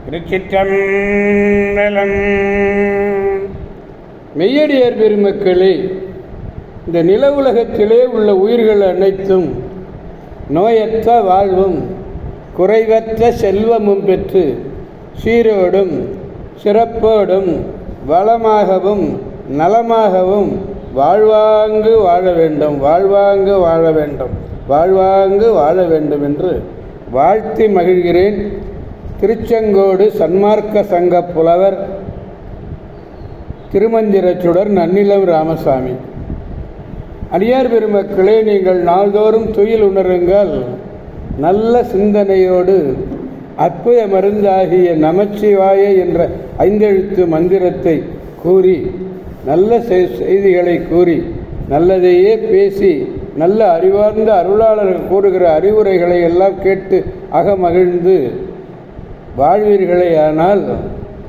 திருச்சிற்றம்பலம். மெய்யடியார் பெருமக்களே, இந்த நில உலகத்திலே உள்ள உயிர்கள் அனைத்தும் நோயற்ற வாழ்வும் குறைவற்ற செல்வமும் பெற்று சீரோடும் சிறப்போடும் வளமாகவும் நலமாகவும் வாழ்வாங்கு வாழ வேண்டும், வாழ்வாங்கு வாழ வேண்டும், வாழ்வாங்கு வாழ வேண்டும் என்று வாழ்த்தி மகிழ்கிறேன். திருச்செங்கோடு சன்மார்க்க சங்க புலவர் திருமந்திரச்சுடர் நன்னிலம் ராமசாமி. அடியார் பெருமக்களே, நீங்கள் நாள்தோறும் துயில் உணருங்கள். நல்ல சிந்தனையோடு அற்புத மருந்தாகிய நமச்சிவாய என்ற ஐந்தெழுத்து மந்திரத்தை கூறி, நல்ல செய்திகளை கூறி, நல்லதையே பேசி, நல்ல அறிவார்ந்த அருளாளர்கள் கூறுகிற அறிவுரைகளை எல்லாம் கேட்டு அகமகிழ்ந்து வாழ்வீர்களே. ஆனால்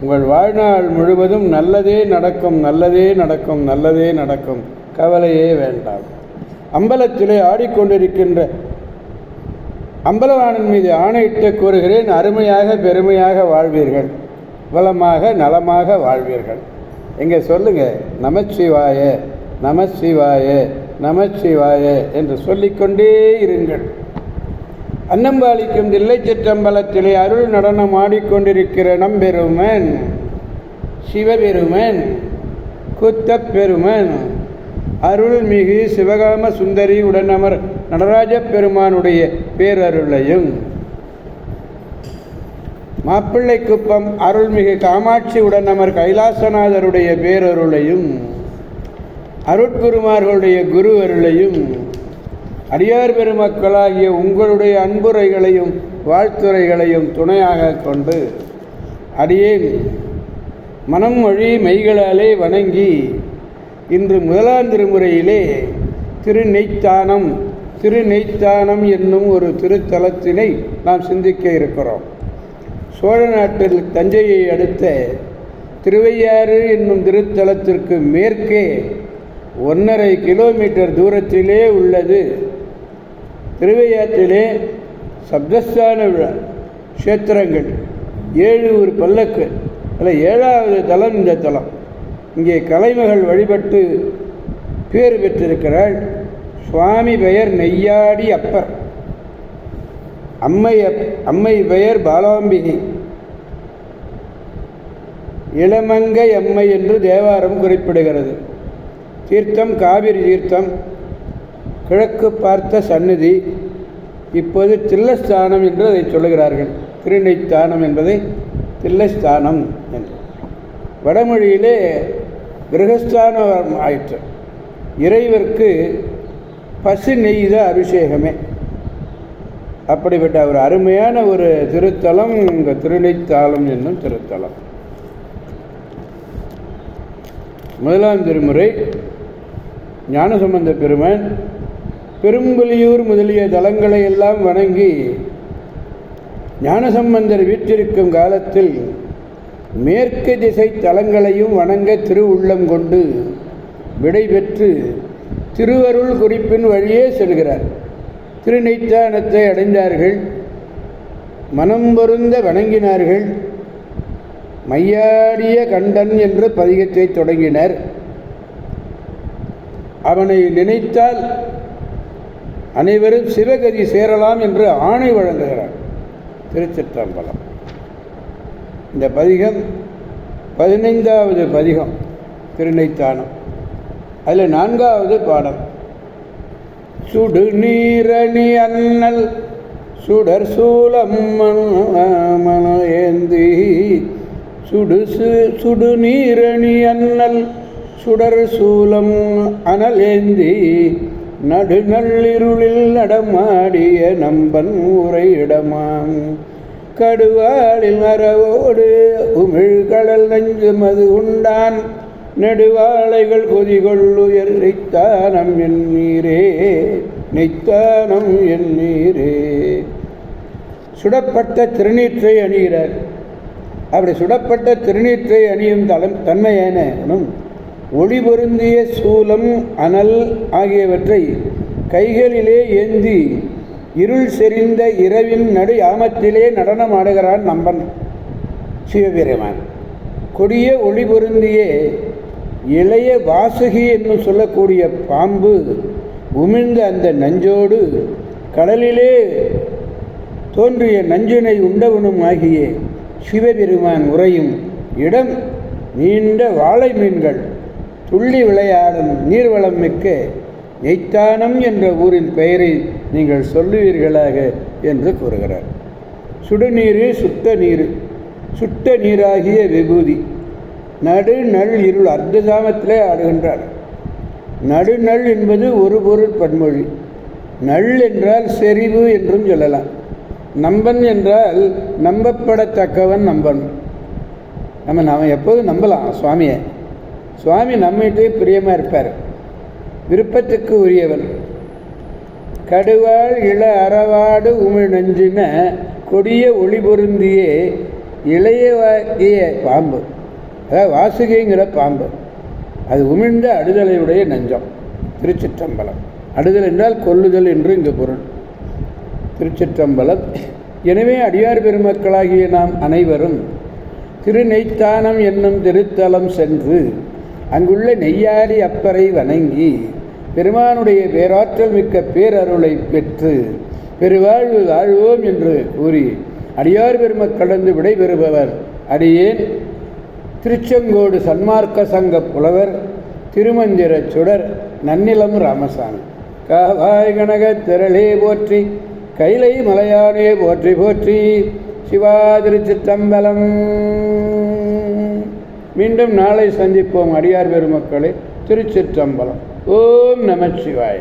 உங்கள் வாழ்நாள் முழுவதும் நல்லதே நடக்கும், நல்லதே நடக்கும், நல்லதே நடக்கும், கவலையே வேண்டாம். அம்பலத்திலே ஆடிக்கொண்டிருக்கின்ற அம்பலவாணன் மீது ஆணையிட்டு கூறுகிறேன், அருமையாக பெருமையாக வாழ்வீர்கள், வளமாக நலமாக வாழ்வீர்கள். எங்கே சொல்லுங்க, நமச்சிவாய நமச்சிவாய நமச்சிவாய என்று சொல்லிக்கொண்டே இருங்கள். அன்னம்பாளிக்கும் தில்லை சிற்றம்பலத்திலே அருள் நடனம் ஆடிக்கொண்டிருக்கிற நம்பெருமன் சிவபெருமன் குத்தப்பெருமன் அருள்மிகு சிவகாம சுந்தரி உடனமர் நடராஜ பெருமானுடைய பேரருளையும், மாப்பிள்ளைக்குப்பம் அருள்மிகு காமாட்சி உடனமர் கைலாசநாதருடைய பேரருளையும், அருட்குருமார்களுடைய குரு அருளையும், அடியார் பெருமக்களாகிய உங்களுடைய அன்புரைகளையும் வாழ்த்துரைகளையும் துணையாக கொண்டு அடியேன் மனம் மொழி மெய்களாலே வணங்கி இன்று முதலாம் திருமுறையிலே திருநெய்த்தானம் என்னும் ஒரு திருத்தலத்தினை நாம் சிந்திக்க இருக்கிறோம். சோழ நாட்டில் தஞ்சையை அடுத்த திருவையாறு என்னும் திருத்தலத்திற்கு மேற்கே 1.5 கிலோமீட்டர் தூரத்திலே உள்ளது. திருவையாற்றிலே சப்தஸ்தான க்ஷேத்திரங்கள் 7 ஊர் பல்லக்கு, அதில் 7வது தலம் இந்த தலம். இங்கே கலைமகள் வழிபட்டு பேர் பெற்றிருக்கிறாள். சுவாமி பெயர் நெய்யாடி அப்பர், அம்மை பெயர் பாலாம்பிகை, இளமங்கை அம்மை என்று தேவாரம் குறிப்பிடுகிறது. தீர்த்தம் காவிரி தீர்த்தம், கிழக்கு பார்த்த சந்நிதி. இப்போது தில்லஸ்தானம் என்று அதை சொல்லுகிறார்கள். திருநெய்த்தானம் என்பதை தில்லஸ்தானம் என்று. வடமொழியிலே கிரகஸ்தானம் ஆயிற்று. இறைவருக்கு பசு நெய்த அபிஷேகமே. அப்படிப்பட்ட ஒரு அருமையான ஒரு திருத்தலம் இந்த திருநெய்த்தானம் என்னும் திருத்தலம். முதலாம் திருமுறை ஞானசம்பந்த பெருமான் பெரும்புலியூர் முதலிய தலங்களை எல்லாம் வணங்கி ஞானசம்பந்தர் வீற்றிருக்கும் காலத்தில் மேற்கு திசை தலங்களையும் வணங்க திருவுள்ளம் கொண்டு விடை பெற்று திருவருள் குறிப்பின் வழியே செல்கிறார். திருநெய்த்தானத்தை அடைந்தார்கள். மனம் பொருந்த வணங்கினார்கள். மையாடிய கண்டன் என்ற பதிகத்தை தொடங்கினர். அவனை நினைத்தால் அனைவரும் சிவகதி சேரலாம் என்று ஆணை வழங்குகிறார். திருச்சிற்றம்பலம். இந்த பதிகம் 15வது பதிகம் திருநெய்த்தானம். அதில் 4வது பாடல். சுடு நீரணி அண்ணல் சுடர் சூலம் ஏந்தி, சுடு நீரணி அண்ணல் சுடர் சூலம் அனல் ஏந்தி, நடுநள்ளிருளில் நடமாடிய நம்பன் உரையிடமாம், கடுவாளில் மரவோடு உமிழ்கடல் நஞ்சு மது உண்டான், நெடுவாளைகள் கொதிகொள்ளுயர் நெய்த்தானம் என் நீரே, நெய்த்தானம் என் நீரே. சுடப்பட்ட திருநீற்றை அணிகிறார். அப்படி சுடப்பட்ட திருநீற்றை அணியும் தன்மையானும் ஒளி பொருந்திய சூலம் அனல் ஆகியவற்றை கைகளிலே ஏந்தி இருள் செறிந்த இரவின் நடு யாமத்திலே நடனம் ஆடுகிறான் நம்பன். சிவபெருமான். கொடிய ஒளி பொருந்திய இளைய வாசுகி என்று சொல்லக்கூடிய பாம்பு உமிழ்ந்த அந்த நஞ்சோடு கடலிலே தோன்றிய நஞ்சினை உண்டவனும் ஆகிய சிவபெருமான் உறையும் இடம் நீண்ட வாழை மீன்கள் துள்ளி விளையாடும் நீர்வளம் மிக்க நெய்த்தானம் என்ற ஊரின் பெயரை நீங்கள் சொல்லுவீர்களாக என்று கூறுகிறார். சுடுநீர் சுத்த நீர், சுட்ட நீராகிய விபூதி, நடு நள் இருள் அர்த்தசாமத்திலே ஆடுகின்றார். நடுநள் என்பது ஒரு பொருள் பன்மொழி. நள் என்றால் செறிவு என்றும் சொல்லலாம். நம்பன் என்றால் நம்பப்படத்தக்கவன் நம்பன். நம்ம எப்போதும் நம்பலாம் சுவாமியை. சுவாமி நம்மகிட்டே பிரியமாக இருப்பார், விருப்பத்துக்கு உரியவன். கடுவாள் இள அறவாடு உமிழ் நஞ்சின கொடிய ஒளி பொருந்திய இளைய பாம்பு, அதாவது வாசுகிங்கிற பாம்பு, அது உமிழ்ந்த அடுதலையுடைய நஞ்சம். திருச்சிற்றம்பலம். அடுதல் என்றால் கொல்லுதல் என்று இங்கு பொருள். திருச்சிற்றம்பலம். எனவே அடியார் பெருமக்களாகிய நாம் அனைவரும் திருநெய்த்தானம் என்னும் திருத்தலம் சென்று அங்குள்ள நெய்யாடி அப்பரை வணங்கி பெருமானுடைய பேராற்றல் மிக்க பேரருளை பெற்று பெருவாழ்வு வாழ்வோம் என்று கூறி அடியார் பெருமக்கடந்து விடைபெறுபவர் அடியேன் திருச்செங்கோடு சன்மார்க்க சங்க புலவர் திருமந்திர சுடர் நன்னிலம் ராமசாமி. காவாய் கனக திரளே போற்றி, கைலை மலையானே போற்றி போற்றி. சிவா திருச்சிற்றம்பலம். மீண்டும் நாளை சந்திப்போம் அடியார் பெருமக்களே. திருச்சிற்றம்பலம். ஓம் நமச்சிவாய.